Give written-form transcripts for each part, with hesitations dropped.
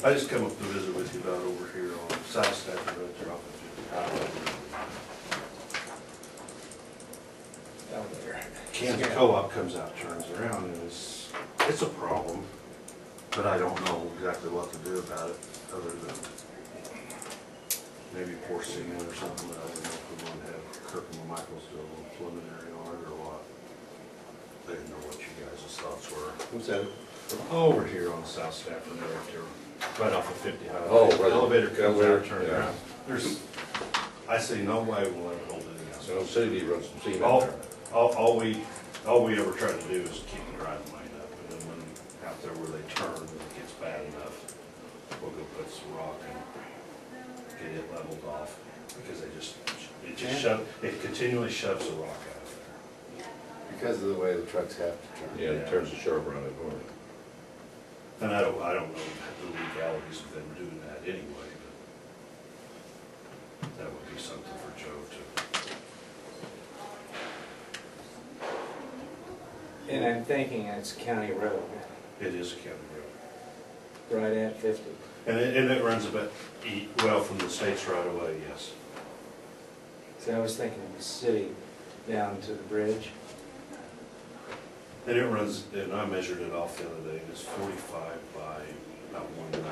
I just come up to visit with you about over here on South Stafford Road, there off of 50 Down there. Kansas Co-op comes out, turns around, and it's a problem, but I don't know exactly what to do about it, other than maybe pour cement or something. But I don't know if we want to have Kirk and Michaels do a little preliminary on it or what. I didn't know what you guys' thoughts were. What's that? Over here on South Stafford Road, right off of 50 highway. Oh, right. Elevator comes out, turns Yeah. around. I see no way we'll ever hold it in. So city runs some cement All there. we ever try to do is keep the driving lane up, and then when out there where they turn, when it gets bad enough, we'll go put some rock and get it leveled off, because it continually shoves the rock out of there. Because of the way the trucks have to turn. Yeah, it turns the sharp around it more. And I don't know the legalities of them doing that anyway, but that would be something for Joe to. And I'm thinking it's county road, It is a county road. right at 50. And it runs about, well, from the state's right away, yes. So I was thinking of the city down to the bridge. And it runs, and I measured it off the other day, and it's 45 by about 190.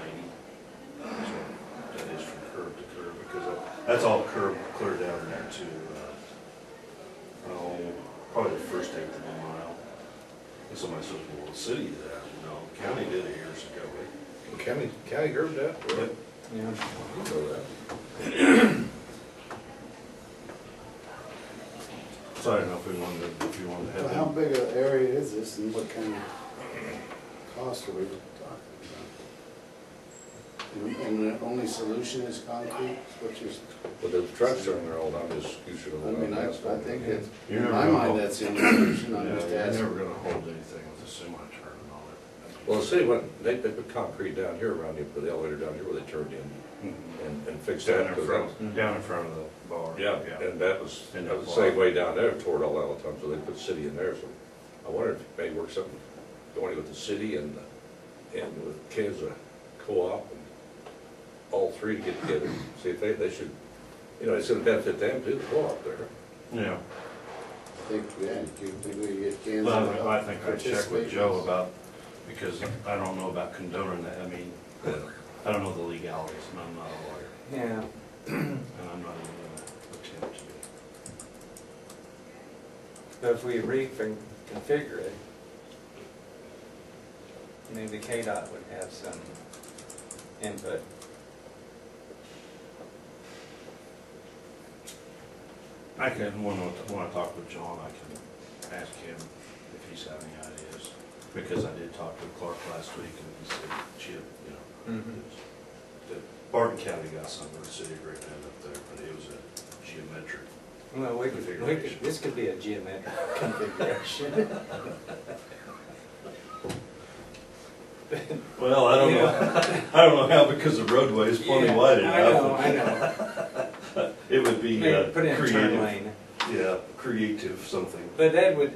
So that is from curb to curb, because that's all curb clear down there to, probably the first eighth of a mile. And somebody says, well, the city did that. No, county did it years ago. County curbed that? Yep. Yeah. You know that. So I don't know if you wanted to have How them. big an area is this and what kind of cost are we talking about? And the only solution is concrete, which is, But those trucks turn there all the time, just scoot it I along. mean, I think it's, You're in never my gonna mind, hold- that's the only solution, I'm just You're asking. never gonna hold anything with a semi-turn on it. Well, the city went, they put concrete down here around you, put the elevator down here where they turned in Mhm. and fixed Down that. in 'cause front, that's- down in front of the bar. Yeah, and that was In the that same block. way down there, tore it all out all the time, so they put city in there, so I wonder if maybe work something going with the city and with Kansas Co-op and all three to get together, see if they should, it's gonna benefit them too, the co-op there. Yeah. Think, yeah, do you think we get Kansas? Well, I think I'd check with Joe participation? about, because I don't know about condoning that. I mean, I don't know the legalities, and I'm not a lawyer, Yeah. and I'm not even gonna attempt to be. But if we reconfigure it, maybe KDOT would have some input. I can, when I talk with John, I can ask him if he's got any ideas, because I did talk to Clark last week, and he said, Chip, that Barton County got something, the city agreed to end up there, but it was a geometric. Well, this could be a geometric configuration. Well, I don't know, I don't know how, because the roadway is plenty Yeah, wide enough. I know. It would be Maybe put in a turn creative, lane. yeah, creative something. But that would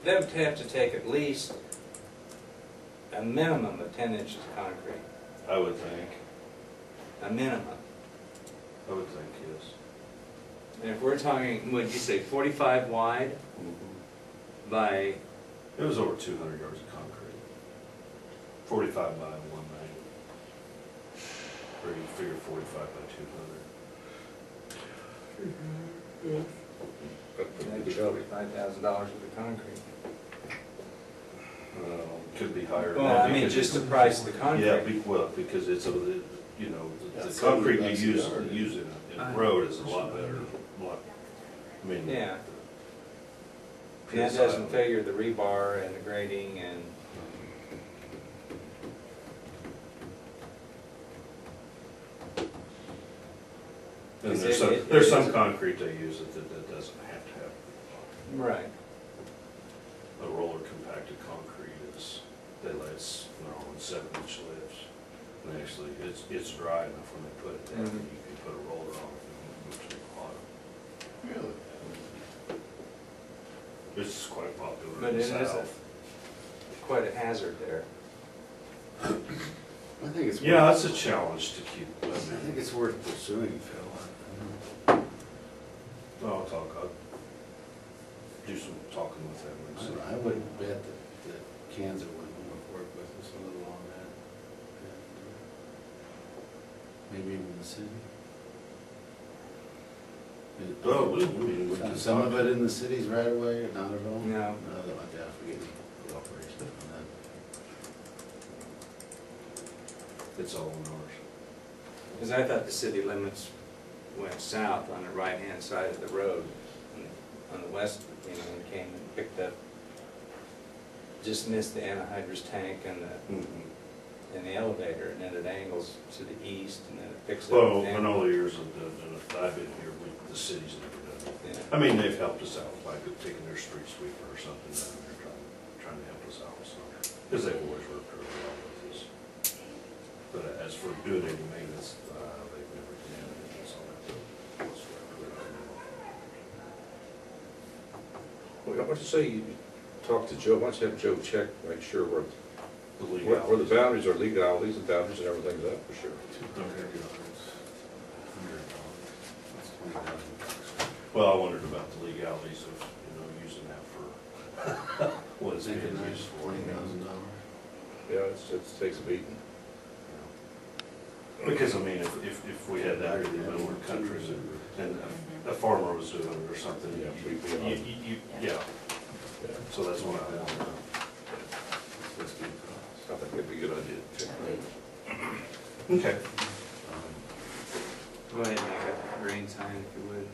have to take at least a minimum of 10 inches of concrete. I would think, A minimum. I would think, yes. And if we're talking, would you say 45 wide by, It was over 200 yards of concrete. 45 by 190. Or you figure 45 by 200. that'd be $45,000 worth of concrete. Could be higher. than Well, that I mean, because just the it's- price of the concrete. Yeah, because it's, the That's concrete $70 you a yard. use in a road is a lot better, I mean. Yeah. And that PSI. doesn't figure the rebar and the grading and, And Is there's it- there's it some is- concrete they use that doesn't have to have right. a roller compacted concrete. They let it, in 7-inch lifts. And actually, it's dry enough when they put it down, Mhm. you can put a roller on it and move to the bottom. Really? This is quite popular But in it the is south. quite a hazard there. I think it's. Yeah, worth- that's a challenge to keep. I think it's worth pursuing, Phil. I'll do some talking with them and see. I would bet that Kansas would work with us a little on that. And, maybe even the city. Oh, we can Some talk. of it in the cities right away, or not at all? No. No, that might be if we get any cooperation on that. It's all in ours. Because I thought the city limits went south on the right-hand side of the road. And on the west, you know, and came and picked up, just missed the anhydrous tank and the elevator, and then it angles to the east, and then it picks up. Well, again. in all the years I've been here, the city's never done it. Yeah. I mean, they've helped us out, like taking their street sweeper or something down there, trying to help us out, so. Because they've always worked really well with us. But as for doing any maintenance, they've never done anything, so that's Well, why don't you say, you talk to Joe, why don't you have Joe check, make sure where the where the boundaries are, legalities and boundaries and everything's up, for sure. Well, I wondered about the legalities of, using that for what it's being used for. $20,000. Yeah, it takes a beating. Because, I mean, if we had that in the middle of the country and a farmer was doing it or something, Yeah, yeah, Yeah. so that's what I want to know. I think that'd be a good idea. Check that. Okay. Go ahead and make a green sign if you would.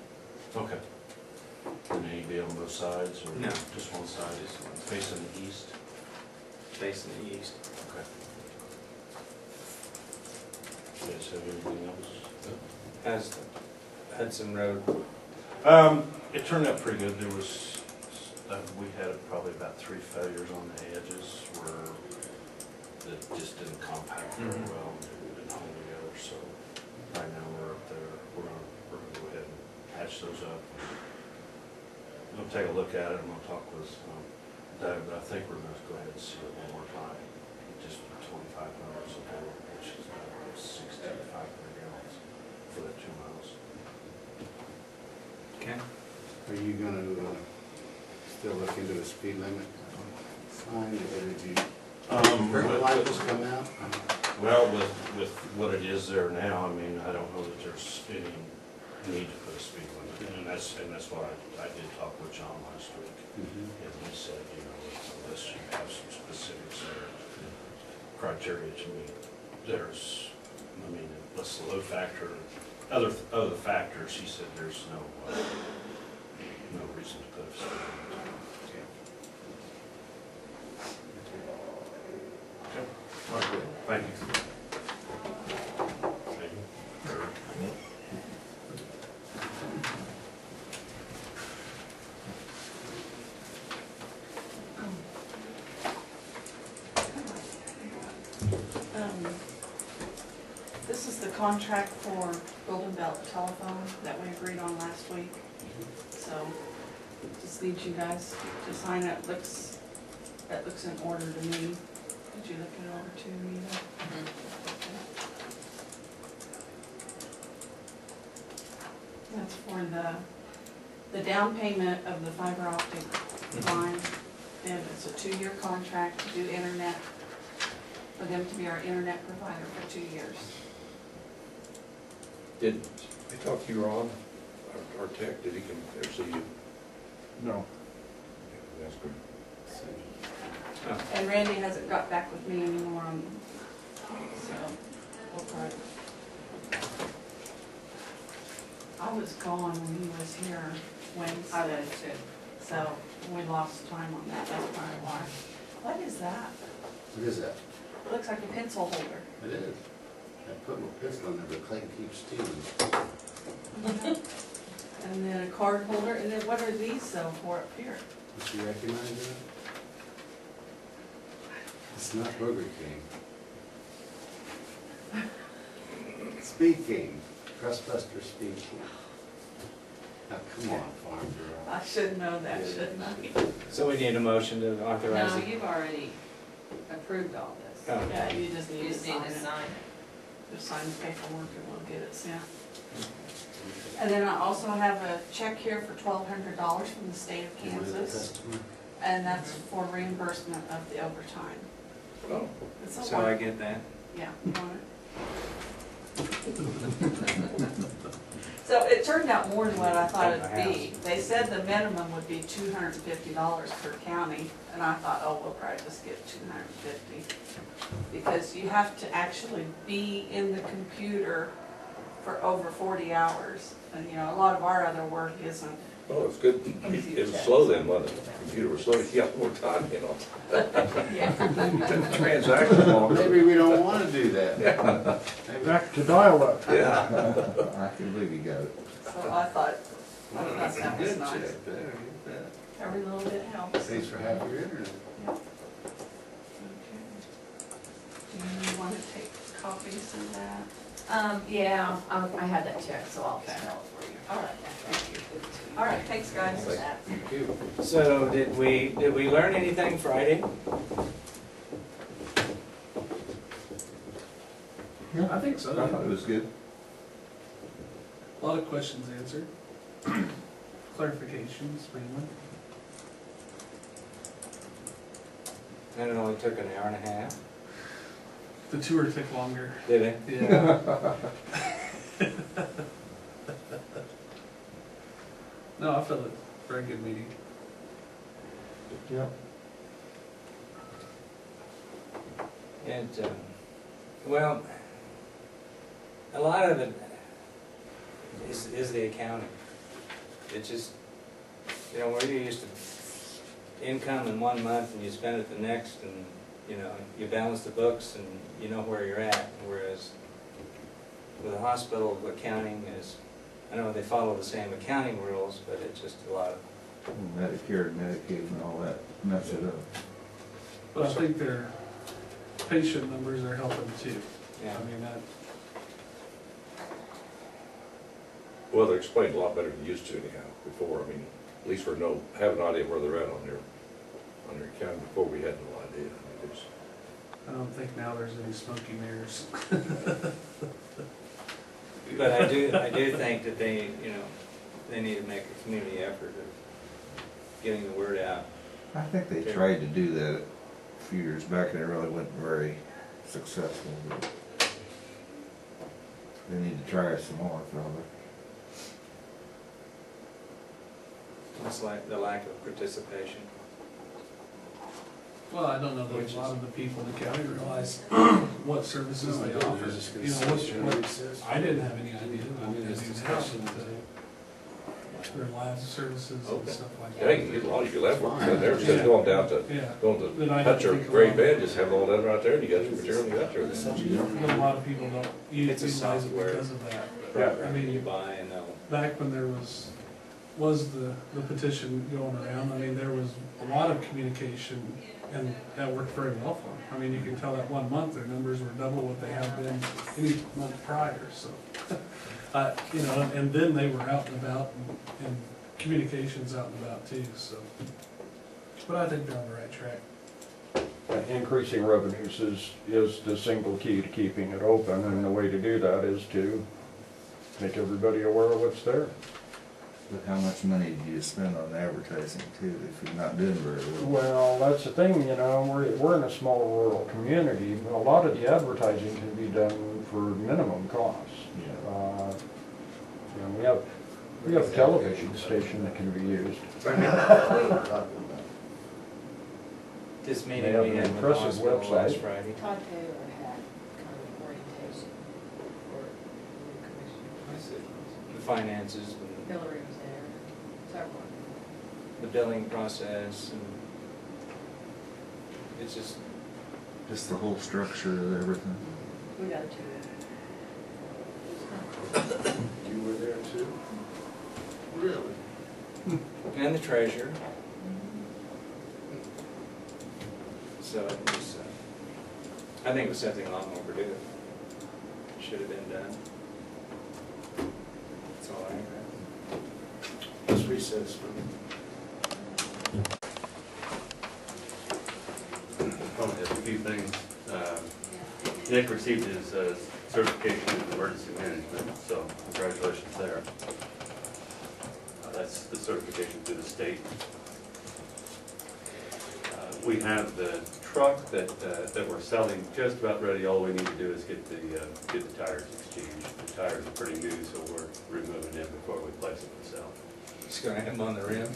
Okay. And any be on both sides or? No. Just one side, Just one. facing the east? Facing the east. Okay. You guys have anything else? How's Hudson Road? It turned out pretty good. There was, we had probably about 3 failures on the edges where that just didn't compact very Mhm. well and didn't hold together, so right now we're up there. We're gonna go ahead and patch those up. We'll take a look at it and we'll talk with Doug, but I think we're gonna go ahead and seal it one more time. Just 2,500 support, which is about 6,500 gallons for that 2 miles. Okay. Are you gonna still look into a speed limit sign, or did you, purple light has come out? Well, with what it is there now, I mean, I don't know that there's any need to put a speed limit, and that's why I did talk with John last week, Mhm. and he said, unless you have some specifics or criteria to meet, unless the load factor, other factors, he said there's no reason to put a speed limit. Okay. All right, good. Thank you. Thank you. This is the contract for Golden Belt Telephone that we agreed on last week. So, just need you guys to sign it. That looks in order to me. Did you look it over to me? That's for the down payment of the fiber optic line. And it's a 2-year contract to do internet, for them to be our internet provider for 2 years. Did I talk to you, Ron, our tech, did he come ever see you? No. Ask him. And Randy hasn't got back with me anymore on, so, we'll probably. I was gone when he was here Wednesday. I was too. So, we lost time on that, that's probably why. What is that? What is that? It looks like a pencil holder. It is. I put my pistol in there, but Clayton keeps stealing. And then a card holder, and then what are these so for up here? Does you recognize that? It's not Burger King. Speed King, Crustbuster Speed King. Now, come on, farm girl. I should know that, shouldn't I? So we need a motion to authorize No, it. you've already approved all this. Oh, Yeah, you just You need to just need sign to it. sign. Just sign the paperwork and we'll get it sent. And then I also have a check here for $1,200 from the state of Kansas, and that's for reimbursement of the overtime. Oh, It's a So I one, get that? yeah, you want it? So it turned out more than what I thought it'd be. They said the minimum would be $250 per county, and I thought, oh, we'll probably just get $250. Because you have to actually be in the computer for over 40 hours. And, you know, a lot of our other work isn't. oh, it's good. It was slow then, wasn't it? The computer was slow, you got more time, you know. Yeah. Transaction longer. Maybe we don't wanna do that. Maybe- Back to dial-up. Yeah. I can believe you got it. So I thought that was Good nice. check there, you bet. Every little bit helps. Pays for half your internet. Okay. Do you want to take copies of that? Yeah, I had that check, so I'll spell it for you. All right, thank you. All right, thanks, guys. Thank you. So did we learn anything Friday? I think so. I thought it was good. A lot of questions answered. Clarifications mainly. And it only took an hour and a half, The tour took longer. did it? Yeah. No, I felt it. Very good meeting. Yep. And, well, a lot of it is the accounting. It's just, you know, where you're used to income in one month and you spend it the next, and, you know, you balance the books and you know where you're at, whereas with the hospital, accounting is, I know they follow the same accounting rules, but it's just a lot of, Medicare and Medicaid and all that mess it up. But I think their patient numbers are helping too. yeah. I mean, that, Well, they're explained a lot better than you used to anyhow, before, I mean, at least we have an idea where they're at on their account, before we had no idea. I mean, it's- I don't think now there's any smoky mirrors. But I do think that they, you know, they need to make a community effort of getting the word out. I think they tried to do that a few years back and it really wasn't very successful. But they need to try it some more, probably. It's like the lack of participation. Well, I don't know that a lot of the people in the county realize what services they No, offer. they're just gonna You know, sit what- there and recess. I didn't have any idea. I mean, it's discussion. Their lab services and Okay. stuff like Yeah, that. you can get a lot of your lab work done there, instead of going down to, Yeah. going Then I to have touch to your think grade about- bed, just have it all done right there, and you got your material, you got your. But a lot of people don't It's a utilize it software because of that. program I mean, you buy and they'll, back when there was the petition going around, I mean, there was a lot of communication, and that worked very well for them. I mean, you can tell that one month, their numbers were double what they have been any month prior, so. You know, and then they were out and about, and communications out and about too, so. But I think they're on the right track. Increasing revenues is the single key to keeping it open, and the way to do that is to make everybody aware of what's there. But how much money do you spend on advertising too, if you're not doing very well? Well, that's the thing, you know, we're in a small rural community, but a lot of the advertising can be done for minimum costs. You know, we have a television station that can be used. this They meeting have we an had with the impressive hospital last website. Friday. Todd Taylor had kind of orientation for the new commission. The finances and Hillary was there, several. the billing process, and it's just, Just the whole structure of everything. We got to. You were there too? Really? and the treasurer. So it was, I think it was something long overdue. Should have been done. That's all I have. Just recess for Probably have a few things. Nick received his certification in emergency management, so congratulations there. That's the certification through the state. We have the truck that we're selling just about ready. All we need to do is get the tires exchanged. The tires are pretty new, so we're removing them before we place it for sale. Just gonna have them on the rim.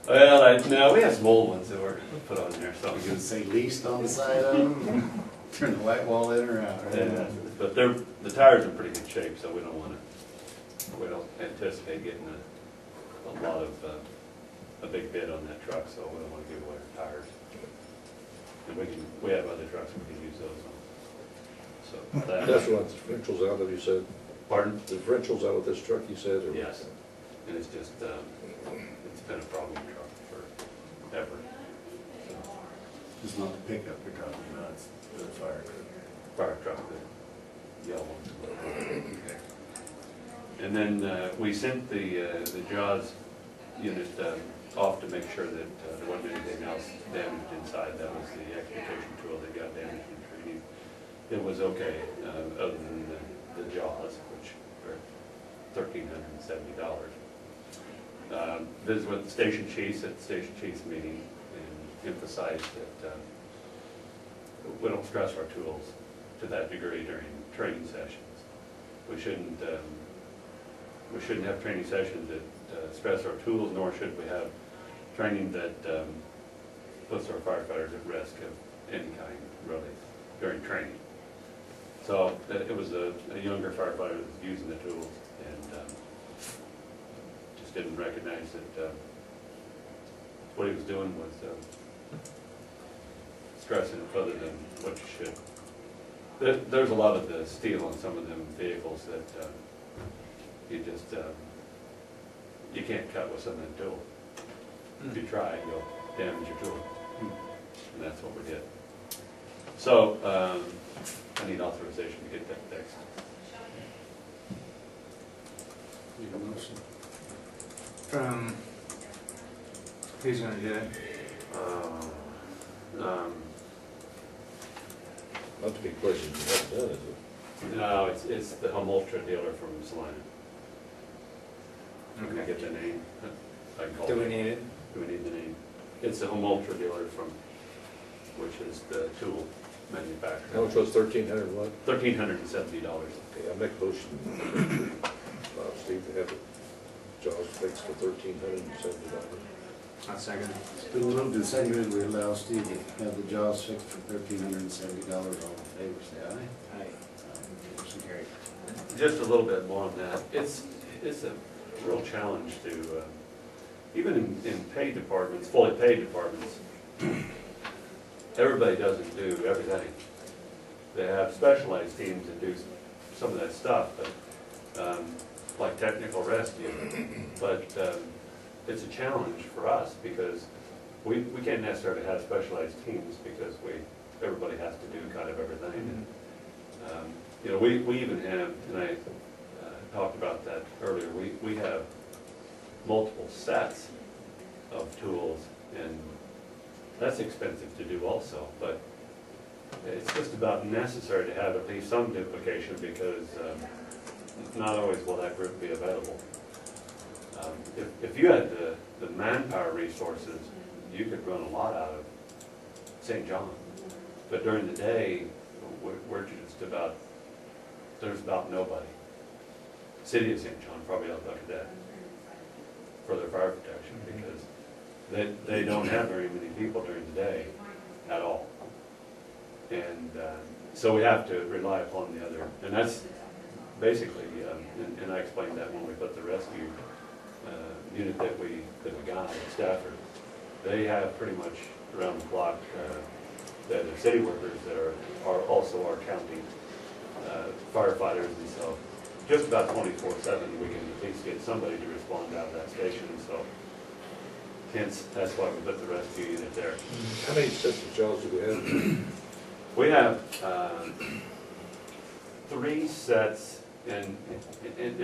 Well, no, we have some old ones that were put on there, so. I was gonna say leased on the side of them, turn the white wall in or out, right? Yeah, but the tires are in pretty good shape, so we don't anticipate getting a lot of, a big bid on that truck, so we don't wanna give away our tires. And we have other trucks we can use those on. So That's what the differentials out of, you said? Pardon? The differentials out of this truck, you said? or- Yes, and it's just, it's been a problem truck forever. It's not the pickup you're talking about, it's the fire Fire truck, the yellow one. And then we sent the JAWS unit off to make sure that there wasn't anything else damaged inside. That was the extrication tool that got damaged in training. It was okay, other than the JAWS, which were $1,370. Visited with the station chiefs at the station chiefs meeting and emphasized that we don't stress our tools to that degree during training sessions. We shouldn't have training sessions that stress our tools, nor should we have training that puts our firefighters at risk of any kind, really, during training. So it was a younger firefighter that was using the tools and just didn't recognize that what he was doing was stressing it further than what you should. There's a lot of the steel on some of them vehicles that you just, you can't cut with some of that tool. If you try, you'll damage your tool. And that's what we did. So, I need authorization to get that fixed. Need a motion? From, who's gonna do it? Not to be questioned, you haven't done it, is it? No, it's the Home Ultra dealer from Salina. Can I get the name? I can call Do we it. need it? Do we need the name? It's the Home Ultra dealer from, which is the tool How manufacturer. much was 1,300 what? $1,370. Okay, I make a motion, Steve, to have the JAWS fixed for $1,370. I'll second it. It's been moved and seconded, we allow Steve to have the JAWS fixed for $1,370. All in favor, say aye. Aye. Aye. Motion carried. Just a little bit more on that. It's a real challenge to, even in paid departments, fully paid departments, everybody doesn't do everything. They have specialized teams that do some of that stuff, but like technical rescue. But it's a challenge for us because we can't necessarily have specialized teams because everybody has to do kind of everything. And, you know, we even have, and I talked about that earlier, we have multiple sets of tools, and that's expensive to do also, but it's just about necessary to have at least some duplication because not always will that group be available. If you had the manpower resources, you could run a lot out of St. John, but during the day, we're just about, there's about nobody. City of St. John probably out like that for their fire protection because they don't have very many people during the day at all. And so we have to rely upon the other, and that's basically, and I explained that when we put the rescue unit that we got at Stafford. They have pretty much around the clock, the city workers that are also our county firefighters, and so just about 24/7 we can at least get somebody to respond out of that station, so hence that's why we put the rescue unit there. How many sets of JAWS do we have? We have 3 sets, and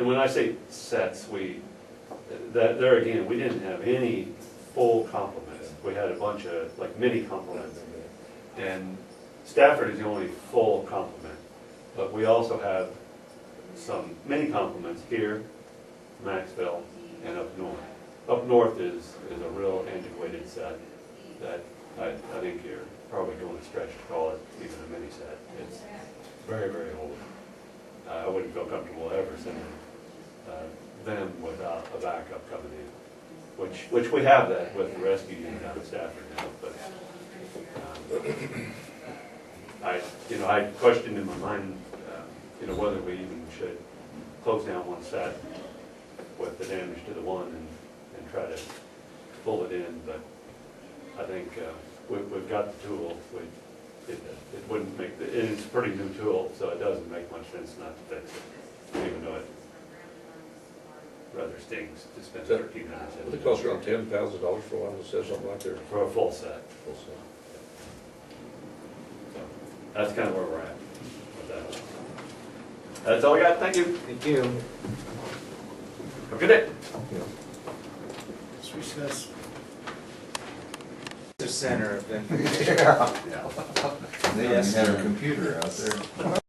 when I say sets, there again, we didn't have any full complements. We had a bunch of like mini complements, and Stafford is the only full complement. But we also have some mini complements here, Maxville, and up north. Up north is a real antiquated set that I think you're probably going to stretch to call it even a mini set. It's very, very old. I wouldn't feel comfortable ever sending them without a backup coming in, which we have that with the rescue unit down in Stafford now, but I questioned in my mind, whether we even should close down one set with the damage to the one and try to pull it in, but I think we've got the tool. It wouldn't make, it's a pretty new tool, so it doesn't make much sense not to fix it, even though it rather stings to spend $1,300. Would it cost around $10,000 for one that says something like that? For a full set. Full set. So that's kind of where we're at with that. That's all I got, thank you. Thank you. Have a good day. Let's recess. The center of them. Yeah. Yeah. They even had a computer out there.